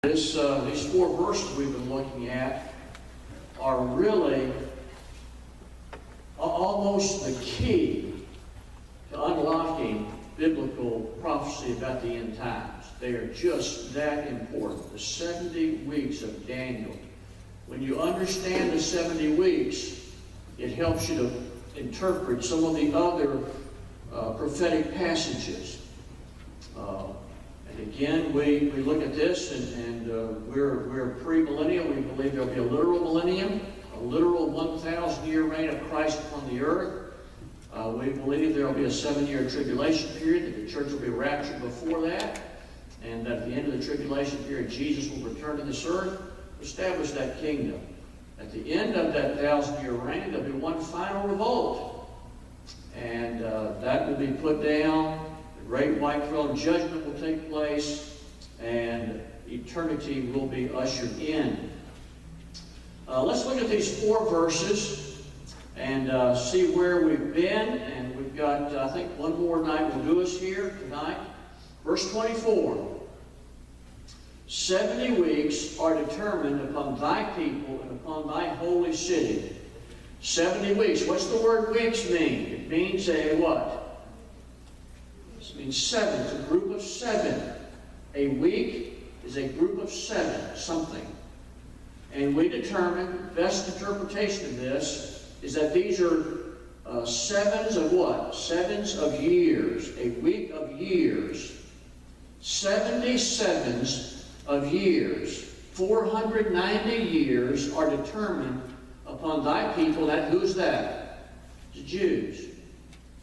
These four verses we've been looking at are really almost the key to unlocking biblical prophecy about the end times. They are just that important. The 70 weeks of Daniel. When you understand the 70 weeks, it helps you to interpret some of the other prophetic passages. And again, we look at this, and we're pre-millennial. We believe there'll be a literal millennium, a literal 1,000-year reign of Christ upon the earth. We believe there'll be a 7-year tribulation period, that the church will be raptured before that, and that at the end of the tribulation period, Jesus will return to this earth, establish that kingdom. At the end of that 1,000-year reign, there'll be one final revolt, and that will be put down. The great white throne judgment will take place, and eternity will be ushered in. Let's look at these four verses and see where we've been. And we've got, I think, one more night will do us here tonight. Verse 24. 70 weeks are determined upon thy people and upon thy holy city. 70 weeks. What's the word weeks mean? It means a what? It means seven. It's a group of seven. A week is a group of seven, something. And we determine, best interpretation of this is that these are sevens of what? Sevens of years. A week of years. 70 sevens of years. 490 years are determined upon thy people. That who's that? The Jews.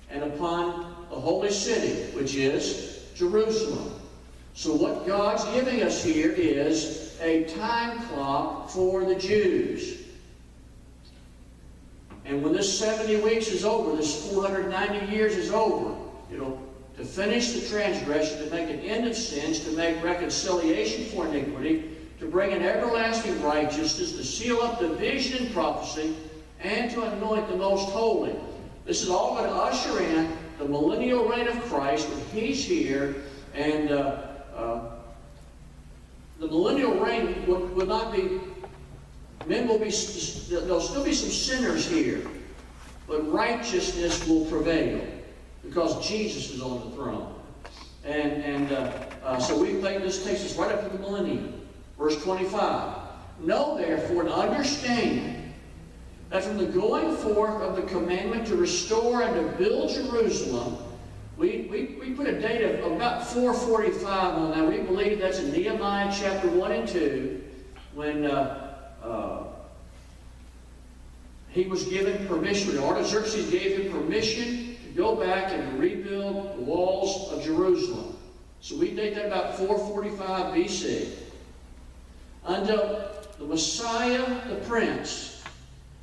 And upon the holy city, which is Jerusalem. So what God's giving us here is a time clock for the Jews. And when this 70 weeks is over, this 490 years is over, to finish the transgression, to make an end of sins, to make reconciliation for iniquity, to bring an everlasting righteousness, to seal up the vision and prophecy, and to anoint the most holy. This is all going to usher in the millennial reign of Christ when He's here, and the millennial reign will not be, there'll still be some sinners here, but righteousness will prevail because Jesus is on the throne. So we think this takes us right up to the millennium. Verse 25. Know therefore and understand that from the going forth of the commandment to restore and to build Jerusalem, we put a date of about 445 on that. We believe that's in Nehemiah chapter 1 and 2, when he was given permission, Artaxerxes gave him permission to go back and rebuild the walls of Jerusalem. So we date that about 445 BC. Until the Messiah, the Prince,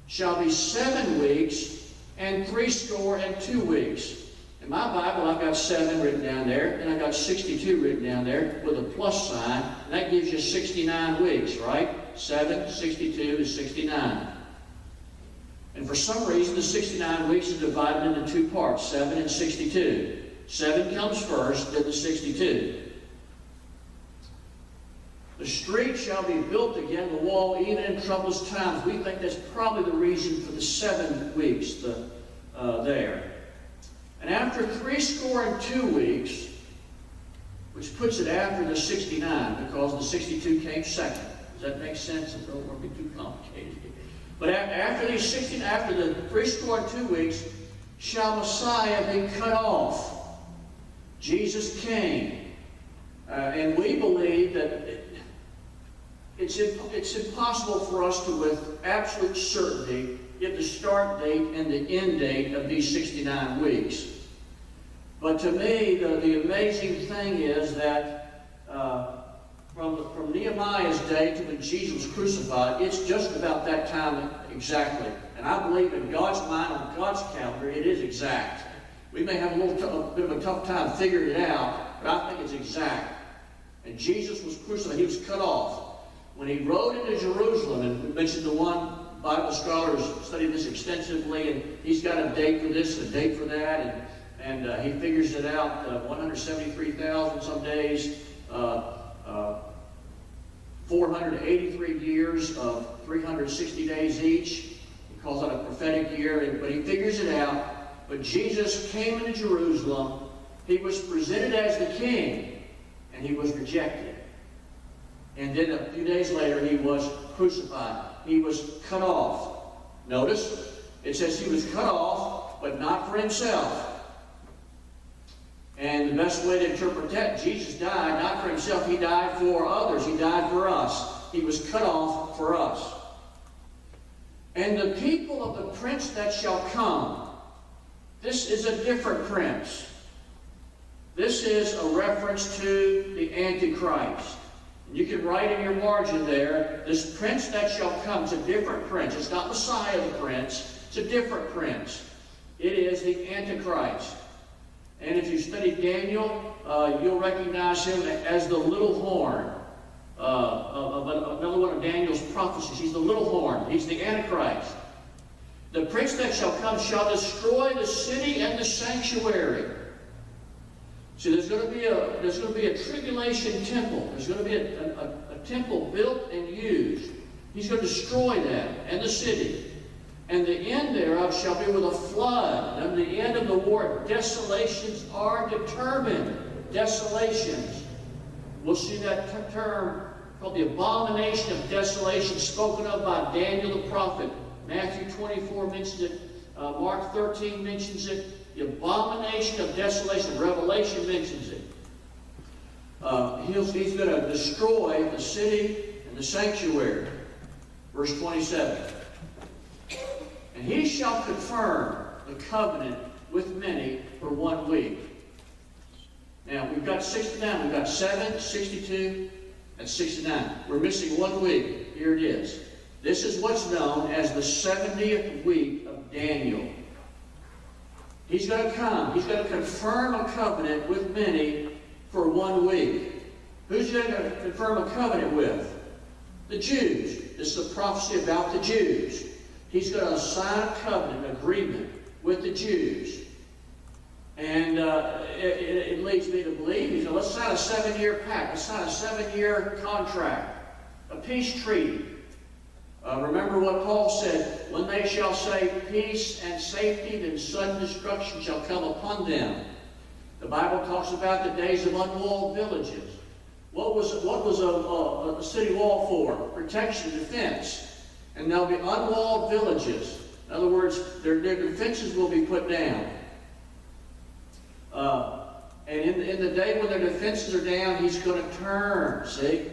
shall be 7 weeks and 62 weeks. In my Bible, I've got 7 written down there, and I've got 62 written down there with a plus sign, and that gives you 69 weeks, right? 7, 62 is 69. And for some reason, the 69 weeks is divided into 2 parts, 7 and 62. 7 comes first, then the 62. The street shall be built again, the wall, even in troublous times. We think that's probably the reason for the 7 weeks there. And after 62 weeks, which puts it after the 69, because the 62 came second. Does that make sense? It don't want to be too complicated. But after the 62 weeks, shall Messiah be cut off. Jesus came. And we believe that it's impossible for us to, with absolute certainty, give the start date and the end date of these 69 weeks. But to me, the amazing thing is that from Nehemiah's day to when Jesus was crucified, it's just about that time exactly. And I believe in God's mind, on God's calendar, it is exact. We may have a bit of a tough time figuring it out, but I think it's exact. And Jesus was crucified. He was cut off. When he rode into Jerusalem, and we mentioned the one Bible scholar who's studied this extensively, and he's got a date for this and a date for that, and he figures it out, 173,000 some days 483 years of 360 days each. He calls that a prophetic year, but he figures it out. But Jesus came into Jerusalem. He was presented as the king, and he was rejected. And then a few days later, he was crucified. He was cut off. Notice, it says he was cut off, but not for himself. And the best way to interpret that, Jesus died not for himself, he died for others. He died for us. He was cut off for us. And the people of the prince that shall come. This is a different prince. This is a reference to the Antichrist. You can write in your margin there, this prince that shall come is a different prince. It's not Messiah the prince. It's a different prince. It is the Antichrist. And if you study Daniel, you'll recognize him as the little horn of another one of Daniel's prophecies. He's the little horn. He's the Antichrist. The prince that shall come shall destroy the city and the sanctuary. See, there's going to be a tribulation temple. There's going to be a temple built and used. He's going to destroy that and the city. And the end thereof shall be with a flood. And the end of the war, desolations are determined. Desolations. We'll see that term called the abomination of desolation spoken of by Daniel the prophet. Matthew 24 mentions it. Mark 13 mentions it. The abomination of desolation. Revelation mentions it. He's going to destroy the city and the sanctuary. Verse 27. And he shall confirm the covenant with many for 1 week. Now, we've got 69. We've got 7, 62, and 69. We're missing 1 week. Here it is. This is what's known as the 70th week of Daniel. He's going to come. He's going to confirm a covenant with many for 1 week. Who's he going to confirm a covenant with? The Jews. This is a prophecy about the Jews. He's going to sign a covenant agreement with the Jews. And it leads me to believe, he said, let's sign a 7-year pact. Let's sign a 7-year contract, a peace treaty. Remember what Paul said, when they shall say peace and safety, then sudden destruction shall come upon them. The Bible talks about the days of unwalled villages. What was a city wall for? Protection, defense. And there'll be unwalled villages. In other words, their defenses will be put down. And in the day when their defenses are down, he's going to turn. See?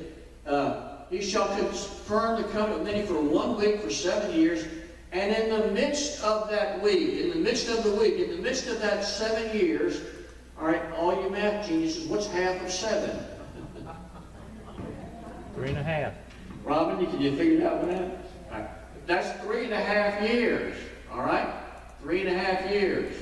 He shall confirm the covenant with many for 1 week, for 7 years. And in the midst of that week, in the midst of that 7 years, all right, all you math geniuses, what's half of 7? 3.5. Robin, can you figure it out with that? Right. That's 3.5 years. All right? 3.5 years.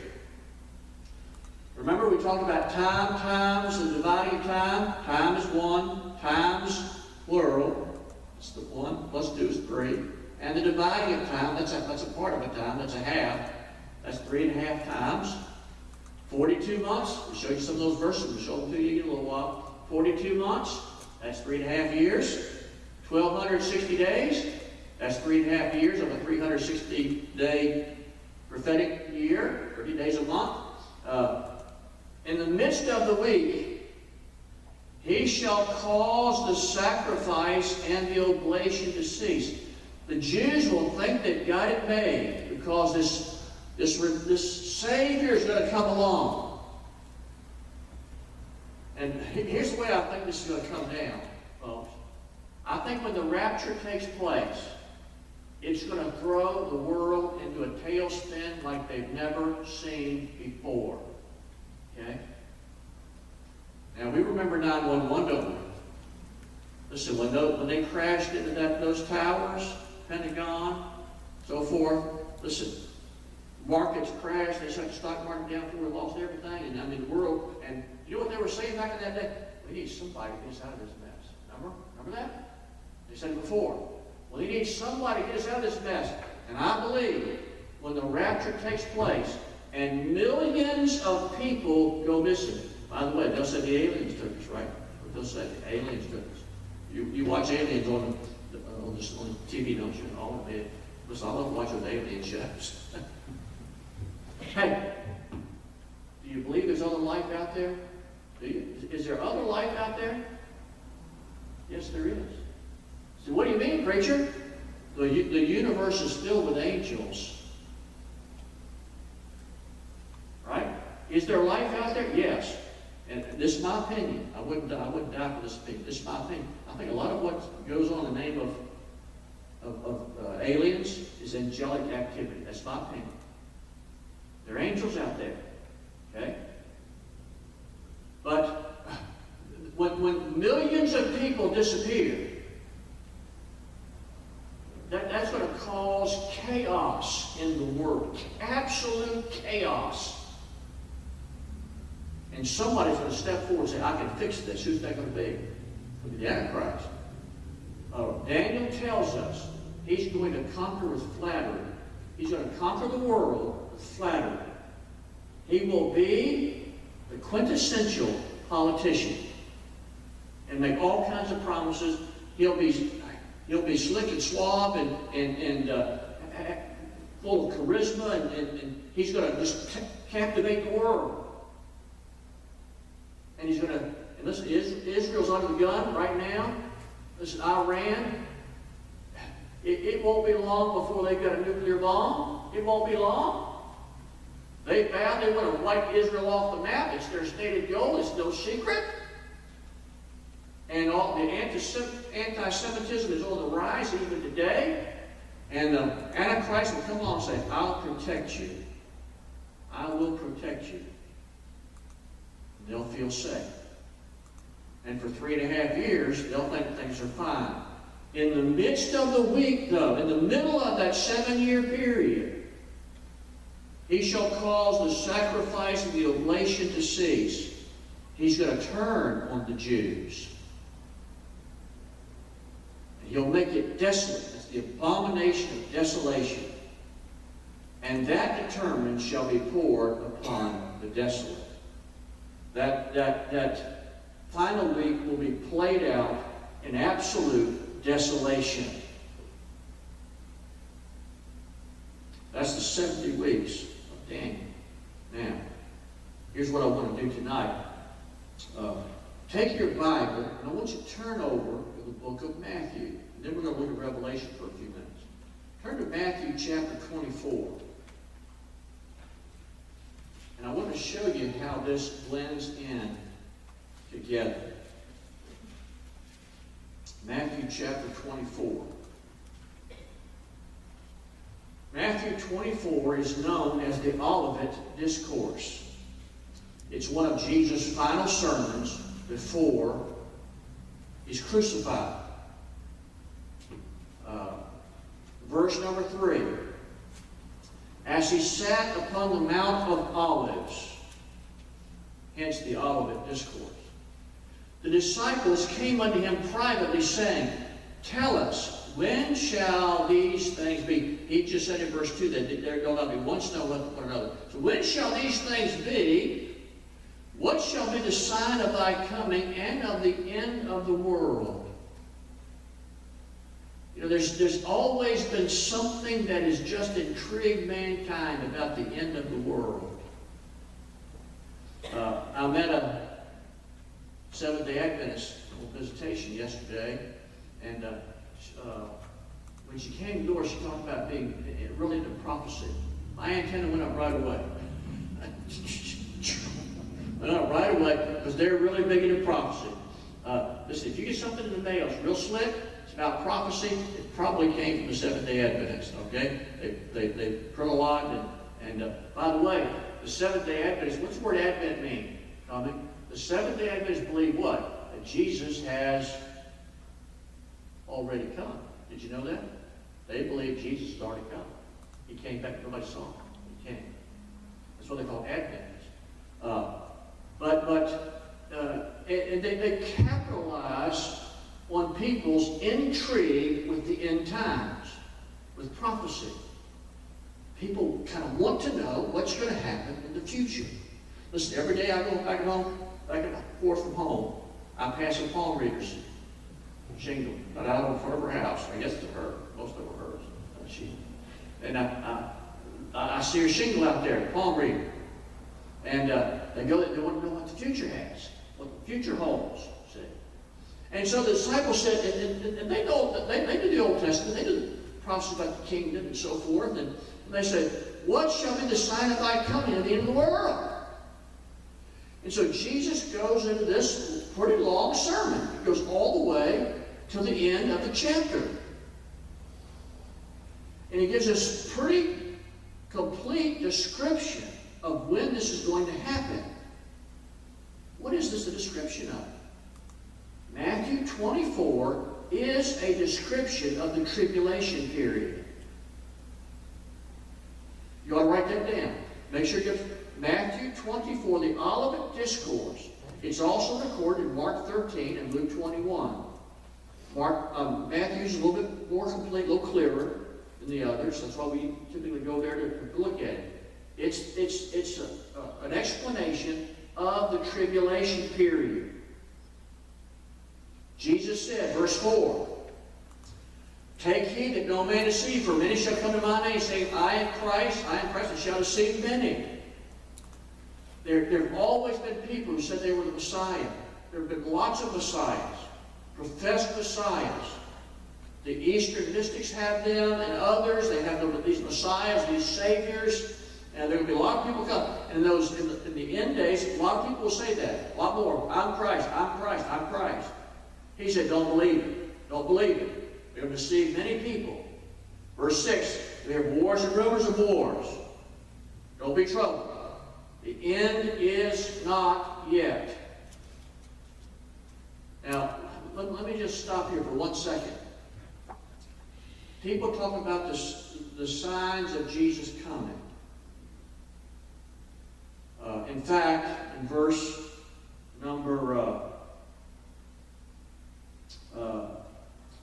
Remember we talked about times and dividing time. Time is 1. Times, plural. That's the 1 plus 2 is 3. And the dividing of time, that's a part of a time. That's a half. That's 3.5 times. 42 months. We'll show you some of those verses. We'll show them to you in a little while. 42 months. That's 3.5 years. 1,260 days. That's 3.5 years of a 360-day prophetic year, 30 days a month. In the midst of the week, he shall cause the sacrifice and the oblation to cease. The Jews will think they've got it made because this Savior is going to come along. And here's the way I think this is going to come down, folks. I think when the rapture takes place, it's going to throw the world into a tailspin like they've never seen before. Okay? Now, we remember 9/11, don't we? Listen, when they crashed into those towers, Pentagon, so forth, listen, markets crashed, they shut the stock market down before we lost everything, and I mean, the world, and you know what they were saying back in that day? We need somebody to get us out of this mess. Remember that? They said it before. Well, you need somebody to get us out of this mess. And I believe when the rapture takes place and millions of people go missing. By the way, they'll say the aliens took us, right? What they'll say, the aliens took us. You watch aliens on TV, don't you? All of it. Listen, I love watching alien shows. Hey, do you believe there's other life out there? Do you? Is there other life out there? Yes, there is. So what do you mean, preacher? The universe is filled with angels. Right? Is there life out there? Yes. And this is my opinion. I wouldn't die for this opinion. This is my opinion. I think a lot of what goes on in the name of aliens is angelic activity. That's my opinion. There are angels out there. Okay? But when millions of people disappear, that's going to cause chaos in the world. Absolute chaos. And somebody's going to step forward and say, I can fix this. Who's that going to be? Look at the Antichrist. Daniel tells us he's going to conquer with flattery. He's going to conquer the world with flattery. He will be the quintessential politician and make all kinds of promises. He'll be slick and suave and full of charisma, and he's going to just captivate the world. And he's going to, and listen, Israel's under the gun right now. Listen, Iran, it won't be long before they've got a nuclear bomb. It won't be long. They vowed they want to wipe Israel off the map. It's their stated goal. It's no secret. And all the anti-Semitism is on the rise even today. And the Antichrist will come along and say, I'll protect you. I will protect you. And they'll feel safe. And for 3.5 years, they'll think things are fine. In the midst of the week, though, in the middle of that 7-year period, he shall cause the sacrifice of the oblation to cease. He's going to turn on the Jews. And he'll make it desolate. That's the abomination of desolation. And that determined shall be poured upon the desolate. That final week will be played out in absolute desolation. That's the 70 weeks of Daniel. Now, here's what I want to do tonight. Take your Bible, and I want you to turn over to the book of Matthew. And then we're going to look at Revelation for a few minutes. Turn to Matthew chapter 24. And I want to show you how this blends in together. Matthew chapter 24. Matthew 24 is known as the Olivet Discourse. It's one of Jesus' final sermons before he's crucified. Verse number 3. As he sat upon the Mount of Olives, hence the Olivet Discourse, the disciples came unto him privately, saying, Tell us, when shall these things be? He just said in verse 2 that there will not be one snow left upon another. So when shall these things be? What shall be the sign of thy coming and of the end of the world? You know, there's always been something that has just intrigued mankind about the end of the world. I met a Seventh-day Adventist on visitation yesterday, and when she came to the door, she talked about being really into prophecy. My antenna went up right away. Went up right away because they're really big into prophecy. Listen, if you get something in the mail, it's real slick, it's about prophecy, it probably came from the Seventh-day Adventist, okay? They print a lot, and by the way, the Seventh-day Adventist, what's the word Advent mean? Coming? The Seventh-day Adventists believe what? That Jesus has already come. Did you know that? They believe Jesus has already come. He came back. Nobody saw him. He came. That's what they call Adventists. And they capitalize on people's intrigue with the end times, with prophecy. People kind of want to know what's going to happen in the future. Listen, every day I go back and forth from home, I pass some palm readers. Shingle. Got out in front of her house. I guess it's her. Most of them were hers. And I see her shingle out there, palm reader. And they want to know what the future has, what the future holds. See? And so the disciples said, and they know, they do the Old Testament, they do the prophecy about the kingdom and so forth. And they said, what shall be the sign of thy coming at the end of the world? And so Jesus goes into this pretty long sermon. It goes all the way to the end of the chapter. And he gives us pretty complete description of when this is going to happen. What is this a description of? Matthew 24 is a description of the tribulation period. You ought to write that down. Make sure you get Matthew 24, the Olivet Discourse. It's also recorded in Mark 13 and Luke 21. Matthew's a little bit more complete, a little clearer than the others. That's why we typically go there to look at it. It's an explanation of the tribulation period. Jesus said, verse 4, take heed that no man deceive, for many shall come to my name, saying, I am Christ, and shall deceive many. There have always been people who said they were the Messiah. There have been lots of Messiahs, professed Messiahs. The Eastern mystics have them, and others. They have these Messiahs, these Saviors. And there will be a lot of people come. And in the end days, a lot of people will say that. A lot more. I'm Christ, I'm Christ, I'm Christ. He said, don't believe it. Don't believe it. They're going to deceive many people. Verse 6, we have wars and rumors of wars. Don't be troubled. The end is not yet. Now, let me just stop here for 1 second. People talk about the signs of Jesus coming. In fact, in verse number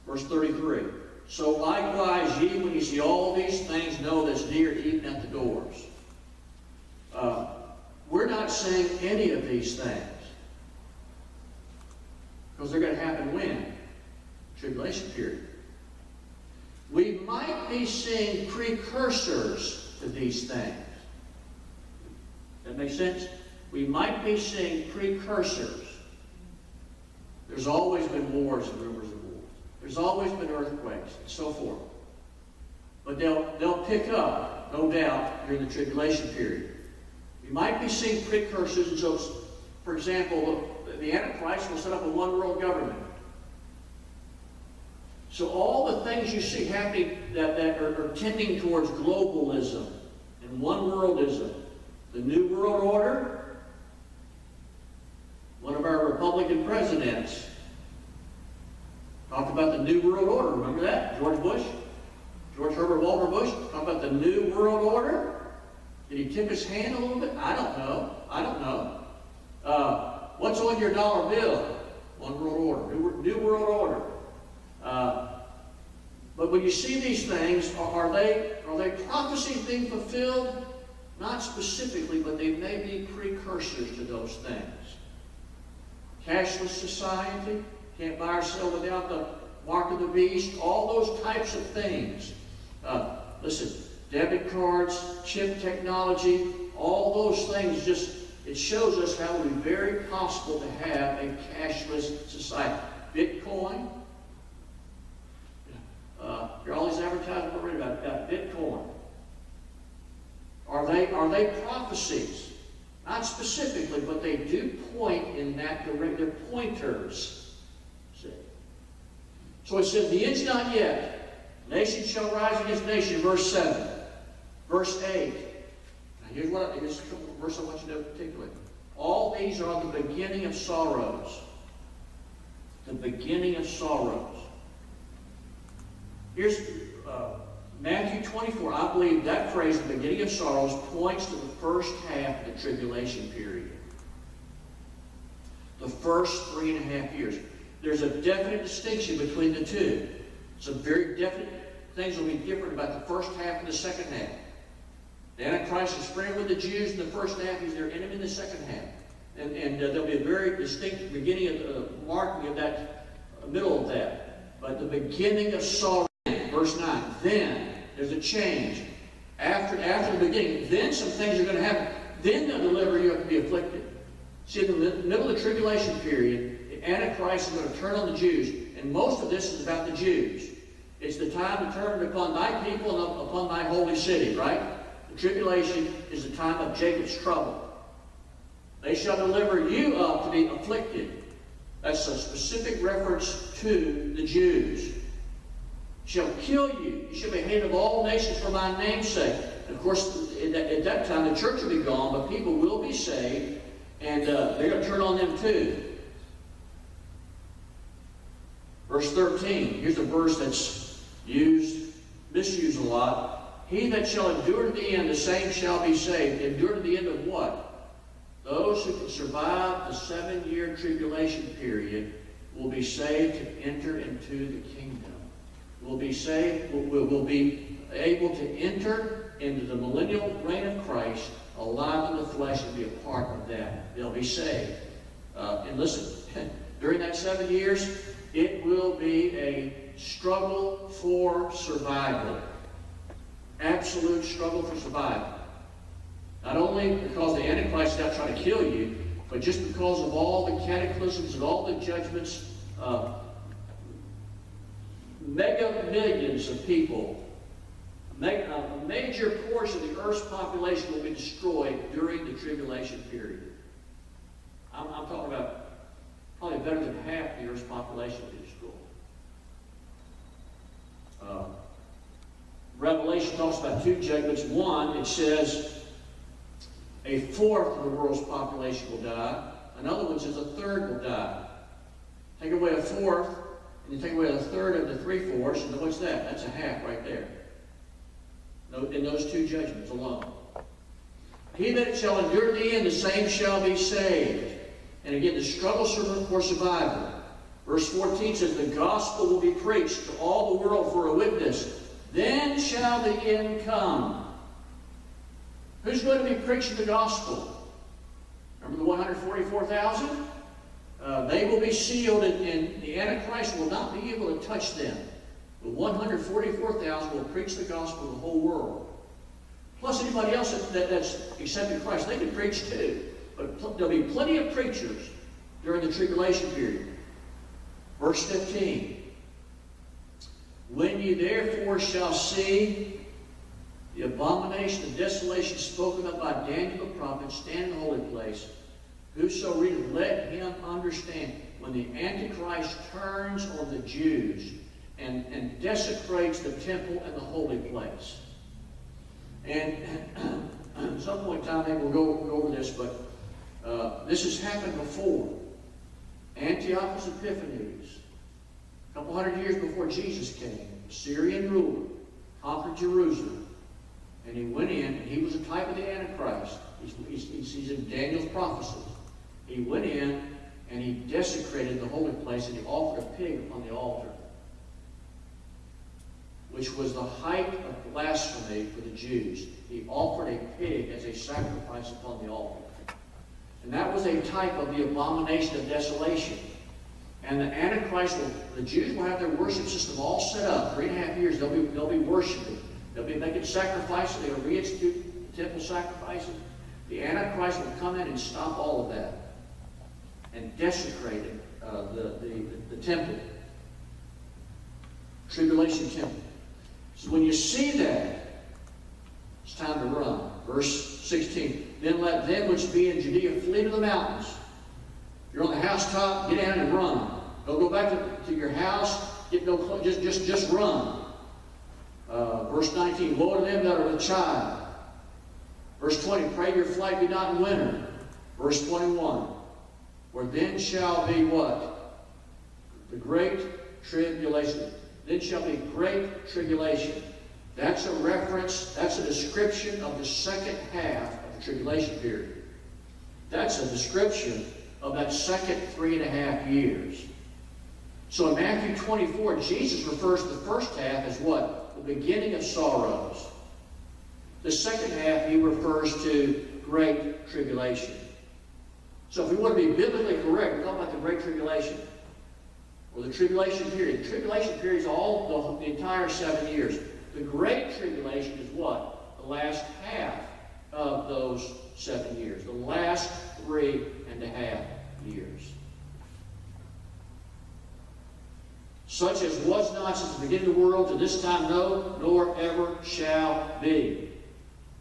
verse 33, so likewise ye, when you see all these things, know that's near, even at the doors. We're not saying any of these things, because they're going to happen when? Tribulation period. We might be seeing precursors to these things. That makes sense? We might be seeing precursors. There's always been wars and rumors of wars. There's always been earthquakes and so forth. But they'll pick up, no doubt, during the tribulation period. We might be seeing precursors. And so, for example, the Antichrist will set up a one-world government. So all the things you see happening that are tending towards globalism and one-worldism, the New World Order, one of our Republican presidents talked about the New World Order. Remember that? George Herbert Walker Bush talked about the New World Order. Did he tip his hand a little bit? I don't know. What's on your dollar bill? One world order. New World Order. But when you see these things, are they prophecies being fulfilled? Not specifically, but they may be precursors to those things. Cashless society, can't buy or sell without the mark of the beast, all those types of things. Listen, debit cards, chip technology, all those things it shows us how it would be very possible to have a cashless society. Bitcoin, here are all these advertisements we're reading about Bitcoin. Are they prophecies? Not specifically, but they do point in that direction. They're pointers. See? So it says, the end's not yet. Nation shall rise against nation, verse 7. Verse 8. Now here's a couple of verses I want you to know particularly. All these are the beginning of sorrows. The beginning of sorrows. Here's Matthew 24. I believe that phrase, the beginning of sorrows, points to the first half of the tribulation period. The first 3.5 years. There's a definite distinction between the two. Some very definite things will be different about the first half and the second half. The Antichrist is friendly with the Jews in the first half. He's their enemy in the second half. And there'll be a very distinct beginning of marking of that the middle of that. But the beginning of sorrow, verse 9, then there's a change. After the beginning, then some things are going to happen. Then they'll deliver you to be afflicted. See, in the middle of the tribulation period, the Antichrist is going to turn on the Jews. And most of this is about the Jews. It's the time to turn upon thy people and upon thy holy city, right? The tribulation is the time of Jacob's trouble. They shall deliver you up to be afflicted. That's a specific reference to the Jews. Shall kill you. You shall be hated of all nations for my name's sake. And of course, at that time, the church will be gone, but people will be saved, and they're going to turn on them too. Verse 13. Here's a verse that's misused a lot. He that shall endure to the end, the same shall be saved. Endure to the end of what? Those who can survive the 7-year tribulation period will be saved to enter into the kingdom. Will be saved, will be able to enter into the millennial reign of Christ, alive in the flesh, and be a part of that. They'll be saved. And listen, during that 7 years, it will be a struggle for survival. Absolute struggle for survival. Not only because the Antichrist is out trying to kill you, but just because of all the cataclysms and all the judgments, mega millions of people, a major portion of the earth's population will be destroyed during the tribulation period. I'm talking about probably better than half the earth's population will be destroyed. Revelation talks about 2 judgments. One, it says a fourth of the world's population will die. Another one says a third will die. Take away a fourth, and you take away a third of the 3/4, and what's that? That's a half right there. In those 2 judgments alone. He that shall endure to the end, the same shall be saved. And again, the struggle for survival. Verse 14 says, the gospel will be preached to all the world for a witness. Then shall the end come. Who's going to be preaching the gospel? Remember the 144,000? They will be sealed, and the Antichrist will not be able to touch them. The 144,000 will preach the gospel to the whole world. Plus anybody else that's accepted Christ, they can preach too. But there'll be plenty of preachers during the tribulation period. Verse 15. When ye therefore shall see the abomination of desolation spoken of by Daniel the prophet stand in the holy place, whoso readeth, let him understand. When the Antichrist turns on the Jews and desecrates the temple and the holy place. And at some point in time, maybe we'll go over this, but this has happened before. Antiochus Epiphanes, a couple hundred years before Jesus came, a Syrian ruler, conquered Jerusalem. And he went in, and he was a type of the Antichrist. He's in Daniel's prophecy. He went in, and he desecrated the holy place, and he offered a pig upon the altar, which was the height of blasphemy for the Jews. He offered a pig as a sacrifice upon the altar. And that was a type of the abomination of desolation. And the Antichrist the Jews will have their worship system all set up. 3.5 years, they'll be worshiping. They'll be making sacrifices. They'll reinstitute the temple sacrifices. The Antichrist will come in and stop all of that and desecrate the temple. Tribulation temple. So when you see that, it's time to run. Verse 16. Then let them which be in Judea flee to the mountains. If you're on the housetop, get down and run. Don't go back to your house. Just run. Verse 19. Woe to them that are with child. Verse 20. Pray your flight be not in winter. Verse 21. For then shall be what? The great tribulation. Then shall be great tribulation. That's a reference, that's a description of the second half of the tribulation period. That's a description of that second 3.5 years. So in Matthew 24, Jesus refers to the first half as what? The beginning of sorrows. The second half he refers to great tribulation. So if we want to be biblically correct, we're talking about the great tribulation. or the tribulation period. The tribulation period is all the entire 7 years. The Great Tribulation is what? The last half of those 7 years. The last 3.5 years. Such as was not since the beginning of the world to this time, no, nor ever shall be.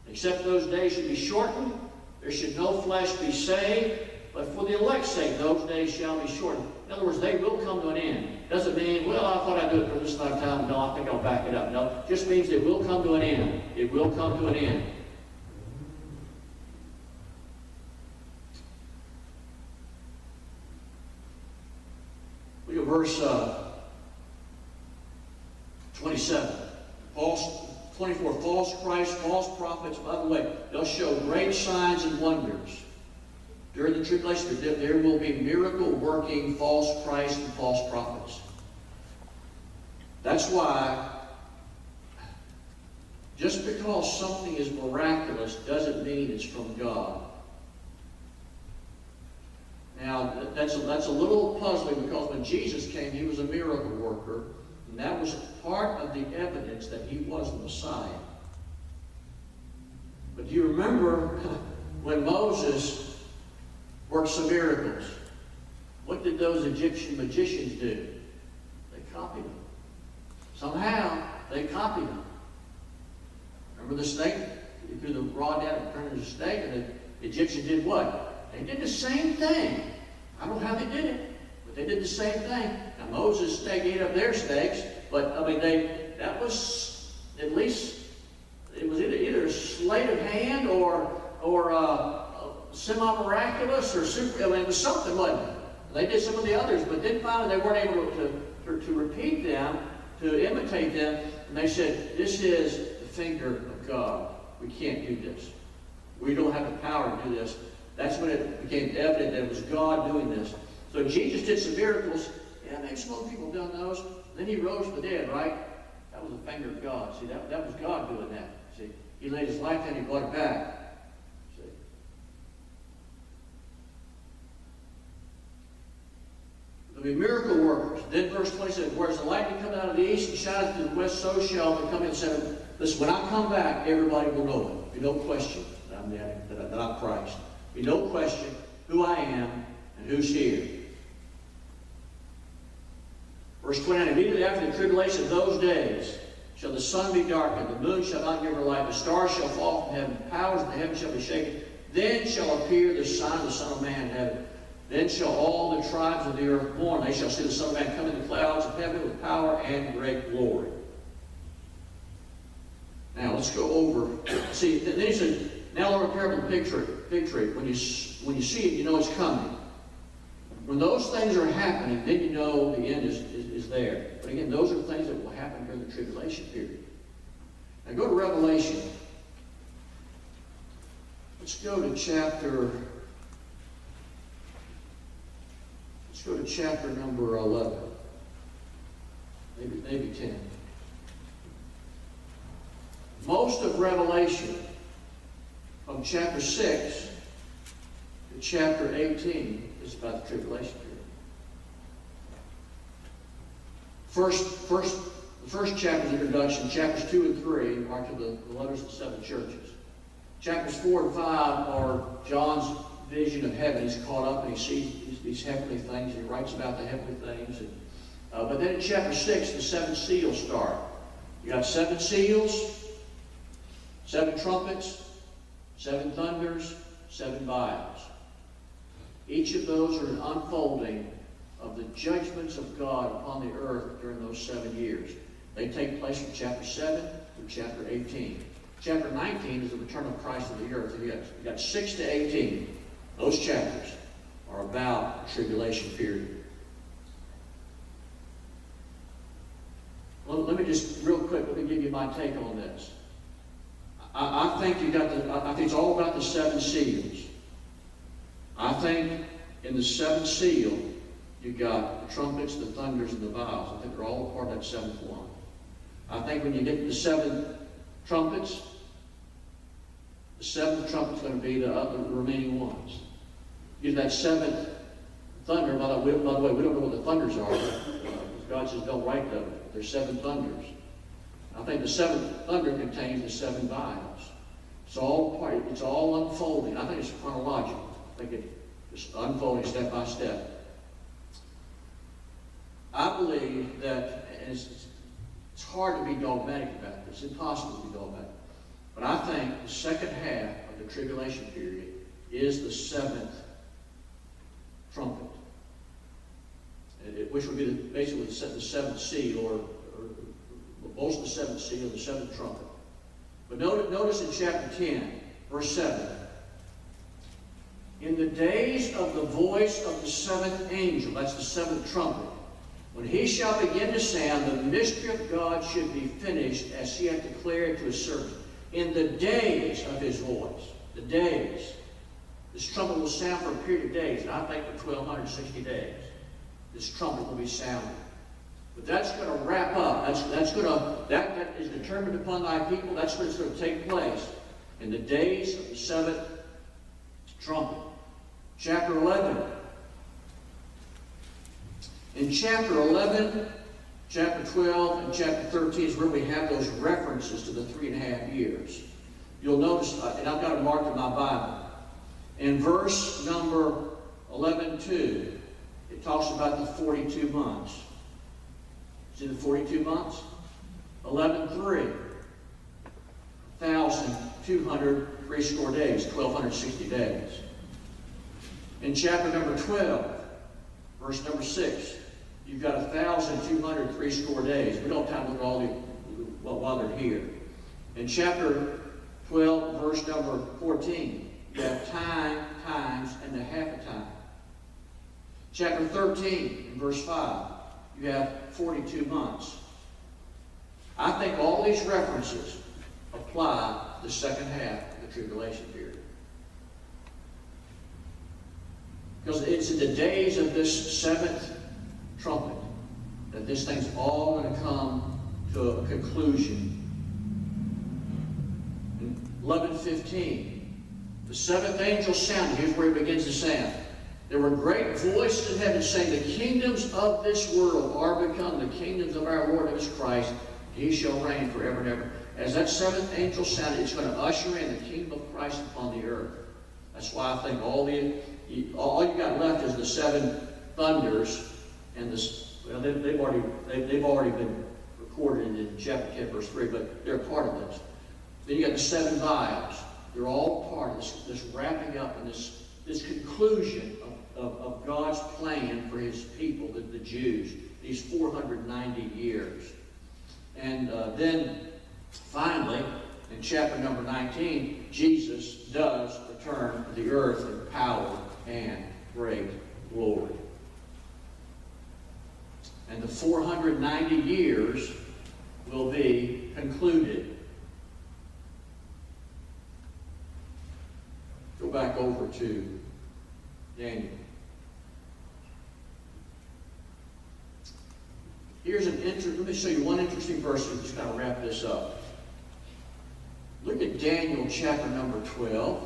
Except those days should be shortened, there should no flesh be saved, but for the elect's sake, those days shall be shortened. In other words, they will come to an end. Doesn't mean, well, I thought I'd do it for this lifetime. No, I think I'll back it up. No, it just means it will come to an end. It will come to an end. Look at verse 27. 24, false Christ, false prophets. By the way, they'll show great signs and wonders. During the tribulation, there will be miracle-working false Christ and false prophets. That's why, just because something is miraculous doesn't mean it's from God. Now, that's a little puzzling, because when Jesus came, he was a miracle worker. And that was part of the evidence that he was the Messiah. But do you remember when Moses worked some miracles? What did those Egyptian magicians do? They copied him. Somehow, they copied him. Remember the snake? He threw the rod down and turned into a snake, and the Egyptians did what? They did the same thing. I don't know how they did it, but they did the same thing. Now, Moses' snake ate up their snakes, but, I mean, that was, at least, it was either a sleight of hand or semi-miraculous or super, I mean, it was something, wasn't it? They did some of the others, but then finally they weren't able to repeat them, to imitate them, and they said, this is the finger of God. We can't do this. We don't have the power to do this. That's when it became evident that it was God doing this. So Jesus did some miracles. Yeah, maybe some other people have done those. Then he rose from the dead, right? That was the finger of God. See, that was God doing that. See, he laid his life down, he brought it back. See. There'll be miracle workers. Then verse 27, whereas the lightning comes out of the east and shines to the west, so shall they come in 7. Listen, when I come back, everybody will know it. Be no question that I'm Christ. Be no question who I am and who's here. Verse 29, immediately after the tribulation of those days shall the sun be darkened, the moon shall not give her light, the stars shall fall from heaven, powers of the heaven shall be shaken. Then shall appear the sign of the Son of Man in heaven. Then shall all the tribes of the earth mourn. They shall see the Son of Man come in the clouds of heaven with power and great glory. Now let's go over. See, then he said, now Lord, parable of the fig tree. When you see it, you know it's coming. When those things are happening, then you know the end is there. But again, those are things that will happen during the tribulation period. Now go to Revelation. Let's go to chapter number 11. Maybe 10. Most of Revelation, from chapter 6 to chapter 18, is about the tribulation period. The first chapter's introduction, chapters 2 and 3 are to the letters of the 7 churches. Chapters 4 and 5 are John's vision of heaven. He's caught up and he sees these heavenly things and he writes about the heavenly things. But then in chapter 6, the 7 seals start. You got 7 seals, 7 trumpets, 7 thunders, 7 vials. Each of those are an unfolding of the judgments of God upon the earth during those 7 years. They take place from chapter 7 through chapter 18. Chapter 19 is the return of Christ to the earth. So you got 6 to 18. Those chapters are about the tribulation period. Well, let me just, real quick, let me give you my take on this. I think it's all about the 7 seals. I think in the 7th seal, you got the trumpets, the thunders, and the vials. I think they're all a part of that 7th one. I think when you get to the 7 trumpets, the 7th trumpet's going to be the remaining ones. You get that 7th thunder, by the way, we don't know what the thunders are. God says don't write them. There's 7 thunders. I think the 7th thunder contains the 7 vials. It's all unfolding. I think it's chronological. I think it's unfolding step by step. I believe that, and it's hard to be dogmatic about this. It's impossible to be dogmatic. But I think the second half of the tribulation period is the 7th trumpet, which would be basically the 7th seal, or most of the 7th seal, or the 7th trumpet. But notice in chapter 10, verse 7, in the days of the voice of the 7th angel, that's the 7th trumpet, when he shall begin to sound, the mystery of God should be finished, as he hath declared to his servants. In the days of his voice, the days, this trumpet will sound for a period of days, and I think for 1,260 days, this trumpet will be sounded. But that's going to wrap up. That is determined upon thy people. That's what is going to take place in the days of the 7th trumpet. Chapter 11. In chapter 11, chapter 12, and chapter 13 is where we have those references to the 3.5 years. You'll notice, and I've got it marked in my Bible, in verse number 11:2, it talks about the 42 months. See the 42 months? 11:3, 1,200 score days, 1,260 days. In chapter number 12, verse number 6, you've got 1,200 score days. We don't have time to look at all the while they're here. In chapter 12, verse number 14, you have time, times, and a half a time. Chapter 13, in verse 5, you have 42 months. I think all these references apply to the second half of the tribulation period. Because it's in the days of this 7th trumpet that this thing's all going to come to a conclusion. In 11:15, the 7th angel sounded. Here's where it begins to sound. There were great voices in heaven saying, the kingdoms of this world are become the kingdoms of our Lord Jesus Christ. He shall reign forever and ever. As that 7th angel sounded, it's going to usher in the kingdom of Christ upon the earth. That's why I think all you got left is the 7 thunders, and they've already been recorded in chapter 10, verse 3, but they're part of this. Then you got the 7 vials. They're all part of this wrapping up and this conclusion of God's plan for his people, the Jews, these 490 years. And then finally, in chapter number 19, Jesus does return to the earth in power and great glory. And the 490 years will be concluded. Go back over to Daniel. Let me show you one interesting verse to just kind of wrap this up. Look at Daniel chapter number 12.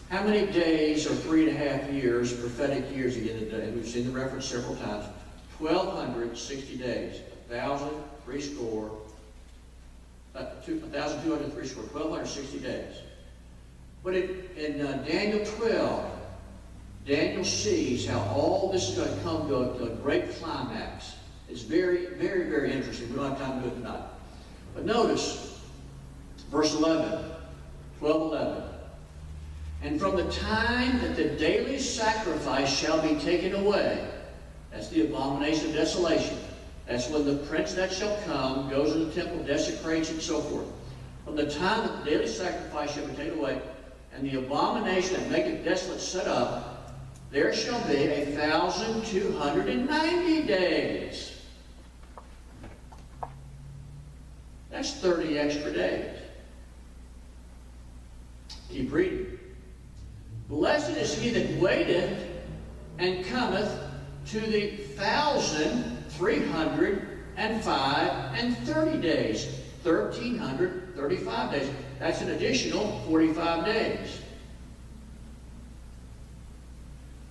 How many days are 3.5 years, prophetic years again today? We've seen the reference several times. 1,260 days. 1,200 score, 1,260 days. But in Daniel 12, Daniel sees how all this is going to come to a great climax. It's very, very, very interesting. We don't have time to do it tonight. But notice, verse 11, 12:11. And from the time that the daily sacrifice shall be taken away, that's the abomination of desolation. That's when the prince that shall come goes to the temple, desecrates and so forth. From the time that the daily sacrifice shall be taken away, and the abomination that maketh desolate set up, there shall be 1,290 days. That's 30 extra days. Keep reading. Blessed is he that waiteth and cometh to the 1,305 and 30 days. 1,335 days. That's an additional 45 days.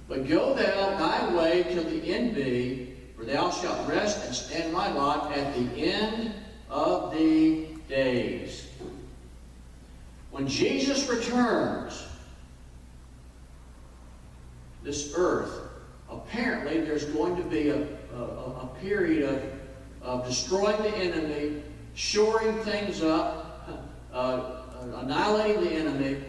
But go thou thy way till the end be, for thou shalt rest and stand thy lot at the end of the days. When Jesus returns, this earth, apparently there's going to be a period of destroying the enemy, shoring things up, annihilating the enemy,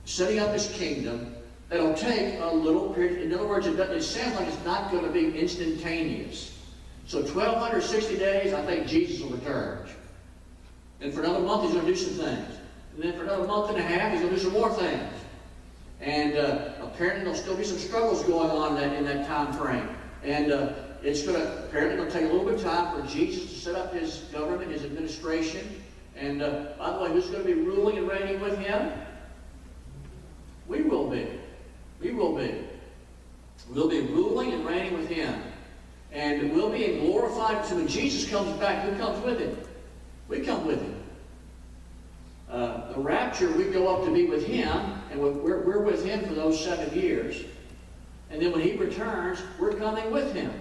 setting up his kingdom. That'll take a little period. In other words, it sounds like it's not going to be instantaneous. So 1,260 days, I think Jesus will return. And for another month, he's going to do some things. And then for another month and a half, he's going to do some more things. And apparently there'll still be some struggles going on in that time frame. And apparently it'll take a little bit of time for Jesus to set up his government, his administration. And by the way, who's going to be ruling and reigning with him? We will be. We will be. We'll be ruling and reigning with him. And we'll be in glorified. So when Jesus comes back, who comes with him? We come with him. The rapture, we go up to be with him, and we're with him for those 7 years. And then when he returns, we're coming with him.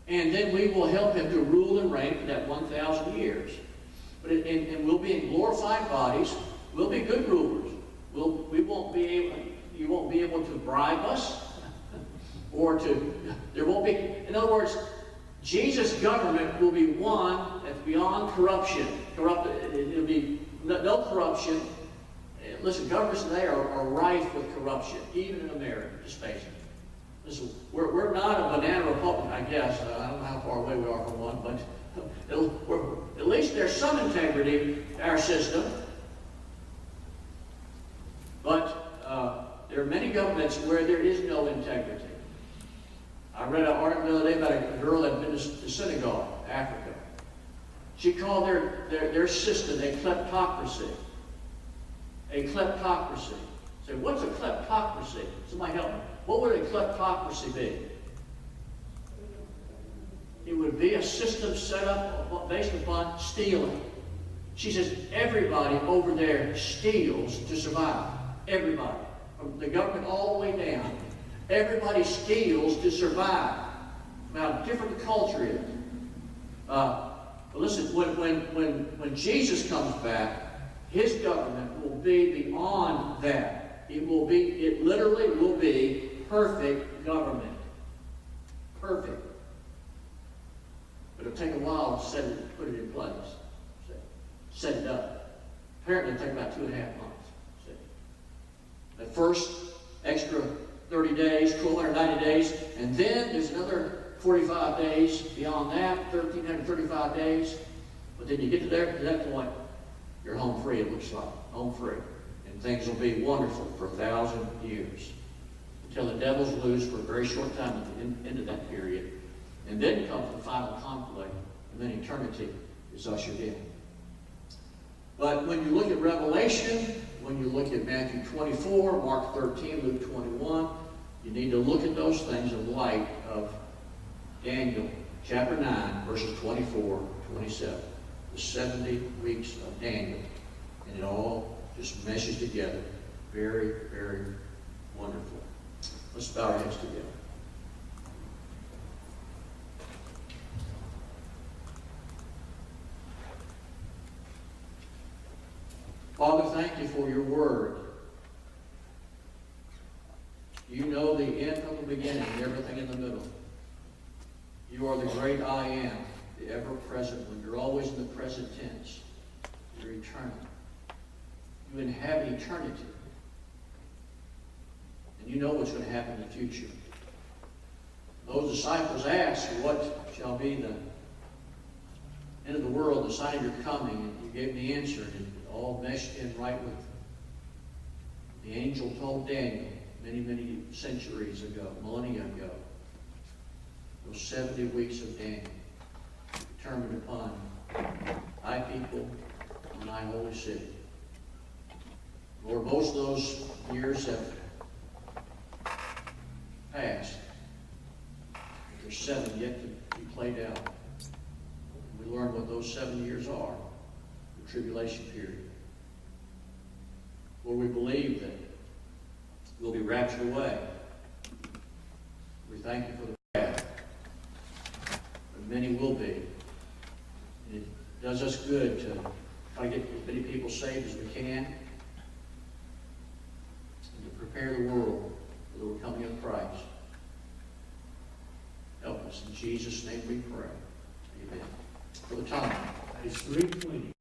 And then we will help him to rule and reign for that 1,000 years. And we'll be in glorified bodies. We'll be good rulers. You won't be able to bribe us, there won't be, in other words, Jesus' government will be one that's beyond corruption. It'll be no corruption. Listen, governments today are rife with corruption, even in America, just face it. Listen, we're not a banana republic, I guess. I don't know how far away we are from one, but at least there's some integrity to our system. But there are many governments where there is no integrity. I read an article the other day about a girl that had been to Senegal, Africa. She called their system a kleptocracy. A kleptocracy. Say, what's a kleptocracy? Somebody help me. What would a kleptocracy be? It would be a system set up based upon stealing. She says everybody over there steals to survive. Everybody. From the government all the way down. Everybody steals to survive. Now, different the culture is. But listen, when Jesus comes back, his government will be beyond that. It literally will be perfect government. Perfect. But it'll take a while to put it in place. Set it up. Apparently it'll take about 2.5 months. The first extra 30 days, 1,290 days, and then there's another 45 days beyond that, 1,335 days. But then you get to that point, you're home free, it looks like. Home free. And things will be wonderful for 1,000 years. Until the devil's loose for a very short time at the end of that period. And then comes the final conflict, and then eternity is ushered in. But when you look at Revelation, when you look at Matthew 24, Mark 13, Luke 21, you need to look at those things in light of Daniel chapter 9, verses 24, 27. The 70 weeks of Daniel. And it all just meshes together. Very, very wonderful. Let's bow our heads together. Father, thank you for your word. You know the end from the beginning and everything in the middle. You are the great I am, the ever-present one. You're always in the present tense. You're eternal. You inhabit eternity. And you know what's going to happen in the future. Those disciples asked, what shall be the end of the world, the sign of your coming? And you gave the answer, and it all meshed in right with the angel told Daniel many, many centuries ago, millennia ago. Those 70 weeks of Daniel determined upon thy people and thy holy city. Lord, most of those years have passed. There's 7 yet to be played out. We We learn what those 7 years are, the tribulation period. Lord, we believe that we'll be raptured away. We thank you for the path. But many will be. And it does us good to try to get as many people saved as we can and to prepare the world for the coming of Christ. Help us. In Jesus' name we pray. Amen. Brother Tom. Page 320.